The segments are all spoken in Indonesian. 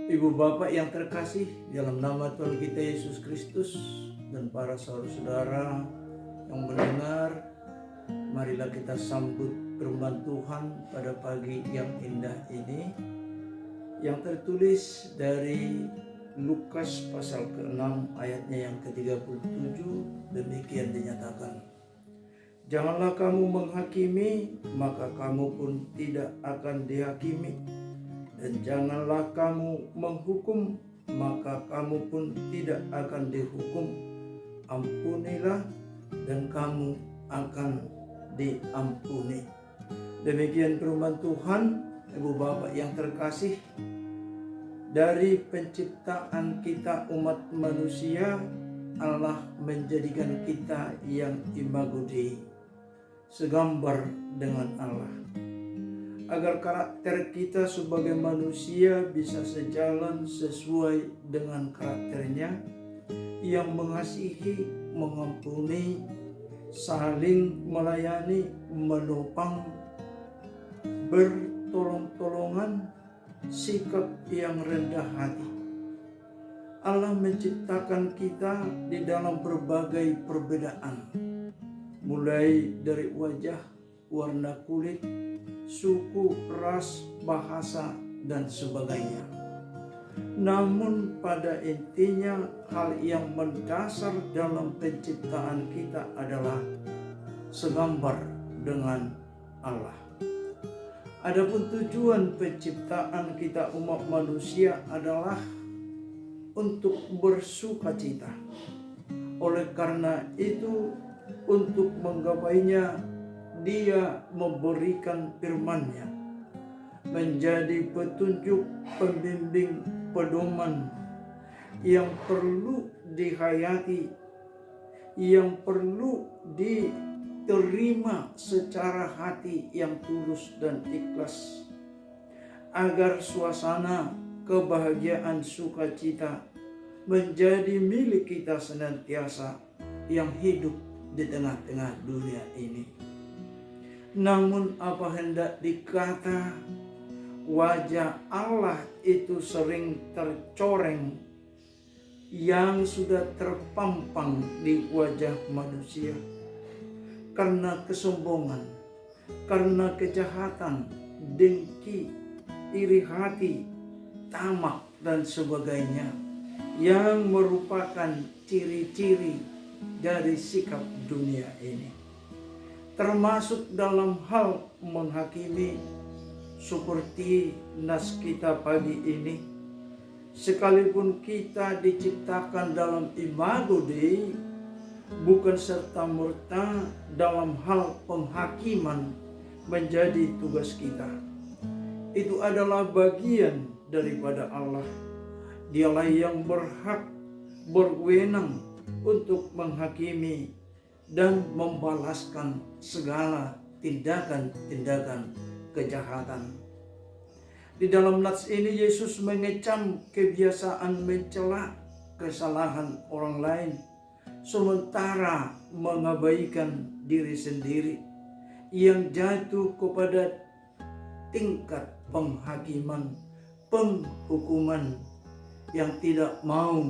Ibu bapak yang terkasih, dalam nama Tuhan kita Yesus Kristus dan para saudara-saudara yang mendengar, marilah kita sambut firman Tuhan pada pagi yang indah ini, yang tertulis dari Lukas pasal ke-6 ayatnya yang ke-37. Demikian dinyatakan, janganlah kamu menghakimi, maka kamu pun tidak akan dihakimi. Dan janganlah kamu menghukum, maka kamu pun tidak akan dihukum. Ampunilah, dan kamu akan diampuni. Demikian firman Tuhan. Ibu bapak yang terkasih, dari penciptaan kita umat manusia, Allah menjadikan kita yang imago Dei, segambar dengan Allah, agar karakter kita sebagai manusia bisa sejalan sesuai dengan karakternya yang mengasihi, mengampuni, saling melayani, menopang, bertolong-tolongan, sikap yang rendah hati. Allah menciptakan kita di dalam berbagai perbedaan, mulai dari wajah, warna kulit, suku, ras, bahasa, dan sebagainya. Namun pada intinya hal yang mendasar dalam penciptaan kita adalah segambar dengan Allah. Adapun tujuan penciptaan kita umat manusia adalah untuk bersukacita. Oleh karena itu, untuk menggapainya, Dia memberikan firman-Nya menjadi petunjuk, pembimbing, pedoman yang perlu dihayati, yang perlu diterima secara hati yang tulus dan ikhlas, agar suasana kebahagiaan sukacita menjadi milik kita senantiasa yang hidup di tengah-tengah dunia ini. Namun apa hendak dikata, wajah Allah itu sering tercoreng yang sudah terpampang di wajah manusia karena kesombongan, karena kejahatan, dengki, iri hati, tamak, dan sebagainya, yang merupakan ciri-ciri dari sikap dunia ini, termasuk dalam hal menghakimi, seperti nas kita pagi ini. Sekalipun kita diciptakan dalam imago Dei, bukan serta-merta dalam hal penghakiman menjadi tugas kita. Itu adalah bagian daripada Allah. Dialah yang berhak, berwenang untuk menghakimi dan membalaskan segala tindakan-tindakan kejahatan. Di dalam nats ini Yesus mengecam kebiasaan mencela kesalahan orang lain, sementara mengabaikan diri sendiri, yang jatuh kepada tingkat penghakiman, penghukuman, yang tidak mau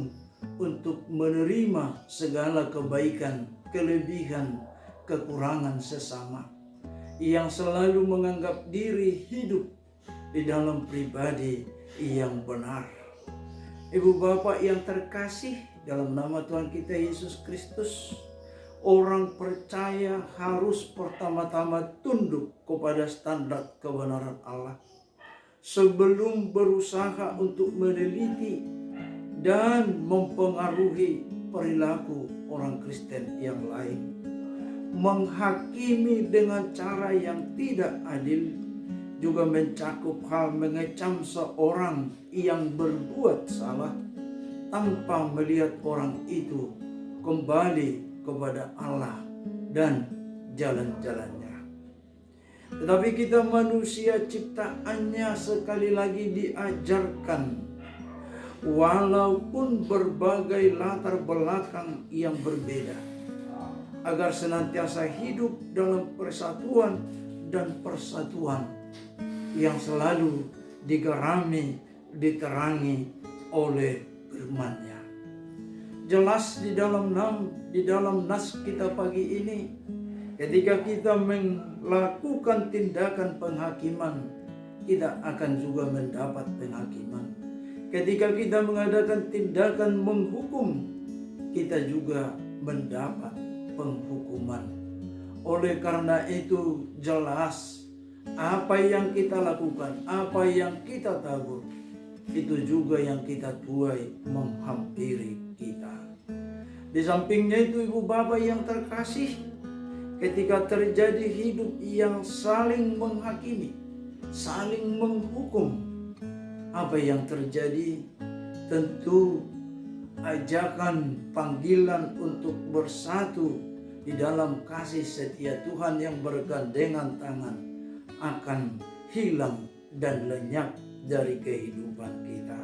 untuk menerima segala kebaikan, kelebihan, kekurangan sesama, yang selalu menganggap diri hidup di dalam pribadi yang benar. Ibu bapak yang terkasih, dalam nama Tuhan kita Yesus Kristus, orang percaya harus pertama-tama tunduk kepada standar kebenaran Allah sebelum berusaha untuk meneliti dan mempengaruhi perilaku orang Kristen yang lain. Menghakimi dengan cara yang tidak adil juga mencakup hal mengecam seorang yang berbuat salah tanpa melihat orang itu kembali kepada Allah dan jalan-jalannya. Tetapi kita manusia ciptaannya sekali lagi diajarkan, walaupun berbagai latar belakang yang berbeda, agar senantiasa hidup dalam persatuan dan persatuan yang selalu digarami diterangi oleh firman-Nya. Jelas di dalam nas kita pagi ini, ketika kita melakukan tindakan penghakiman, kita akan juga mendapat penghakiman. Ketika kita mengadakan tindakan menghukum, kita juga mendapat penghukuman. Oleh karena itu jelas apa yang kita lakukan, apa yang kita tabur, itu juga yang kita tuai menghampiri kita. Di sampingnya itu ibu bapak yang terkasih, ketika terjadi hidup yang saling menghakimi, saling menghukum, apa yang terjadi? Tentu ajakan panggilan untuk bersatu di dalam kasih setia Tuhan yang bergandengan tangan akan hilang dan lenyap dari kehidupan kita.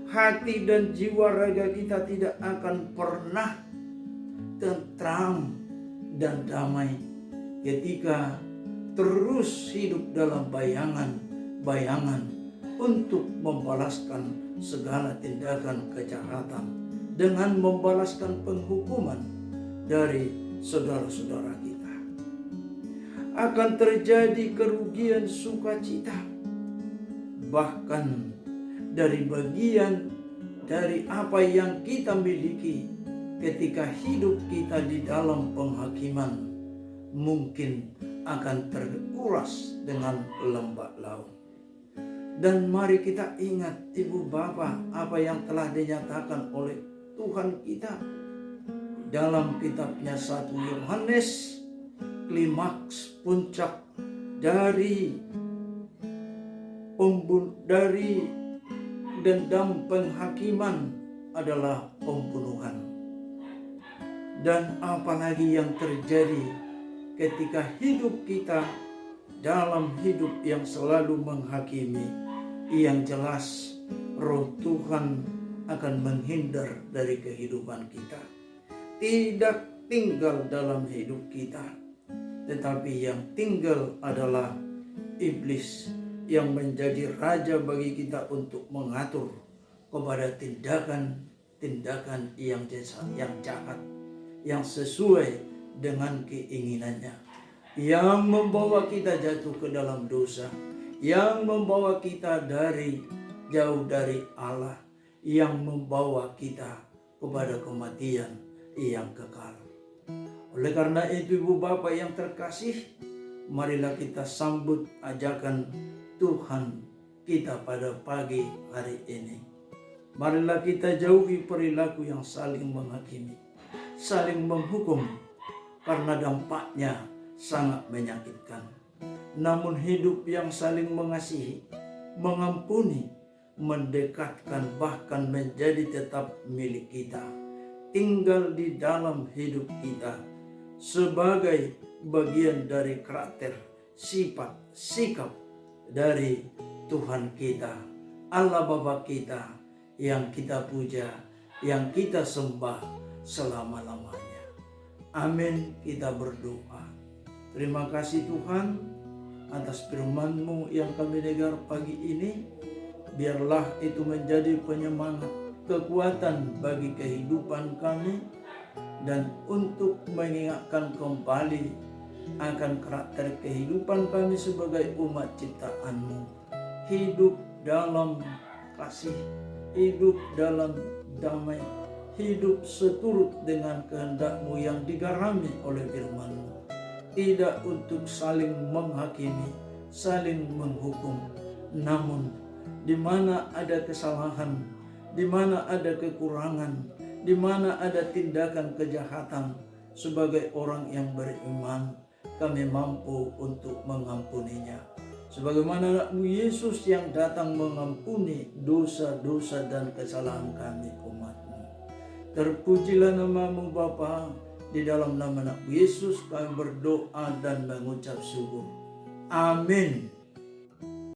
Hati dan jiwa raga kita tidak akan pernah tentram dan damai ketika terus hidup dalam bayangan untuk membalaskan segala tindakan kejahatan dengan membalaskan penghukuman dari saudara-saudara kita. Akan terjadi kerugian sukacita, bahkan dari bagian dari apa yang kita miliki ketika hidup kita di dalam penghakiman mungkin akan terkuras dengan lembah laut. Dan mari kita ingat ibu bapak apa yang telah dinyatakan oleh Tuhan kita dalam kitabnya 1 Yohanes. Klimaks puncak dari dendam penghakiman adalah pembunuhan. Dan apalagi yang terjadi ketika hidup kita dalam hidup yang selalu menghakimi, yang jelas roh Tuhan akan menghindar dari kehidupan kita, tidak tinggal dalam hidup kita, tetapi yang tinggal adalah iblis yang menjadi raja bagi kita untuk mengatur kepada tindakan-tindakan yang jahat, yang sesuai dengan keinginannya, yang membawa kita jatuh ke dalam dosa, yang membawa kita jauh dari Allah, yang membawa kita kepada kematian yang kekal. Oleh karena itu ibu bapak yang terkasih, marilah kita sambut ajakan Tuhan kita pada pagi hari ini. Marilah kita jauhi perilaku yang saling menghakimi, saling menghukum, karena dampaknya sangat menyakitkan. Namun hidup yang saling mengasihi, mengampuni, mendekatkan, bahkan menjadi tetap milik kita, tinggal di dalam hidup kita sebagai bagian dari karakter, sifat, sikap dari Tuhan kita, Allah Bapa kita yang kita puja, yang kita sembah selama-lamanya. Amin. Kita berdoa. Terima kasih Tuhan atas firman-Mu yang kami dengar pagi ini. Biarlah itu menjadi penyemangat, kekuatan bagi kehidupan kami, dan untuk mengingatkan kembali akan karakter kehidupan kami sebagai umat ciptaan-Mu. Hidup dalam kasih, hidup dalam damai, hidup seturut dengan kehendak-Mu yang digarami oleh firman-Mu. Tidak untuk saling menghakimi, saling menghukum, namun di mana ada kesalahan, di mana ada kekurangan, di mana ada tindakan kejahatan, sebagai orang yang beriman, kami mampu untuk mengampuninya. Sebagaimana anak-Mu Yesus yang datang mengampuni dosa-dosa dan kesalahan kami umat-Mu. Terpujilah nama-Mu Bapa. Di dalam nama anak-Mu Yesus kami berdoa dan mengucap syukur. Amin.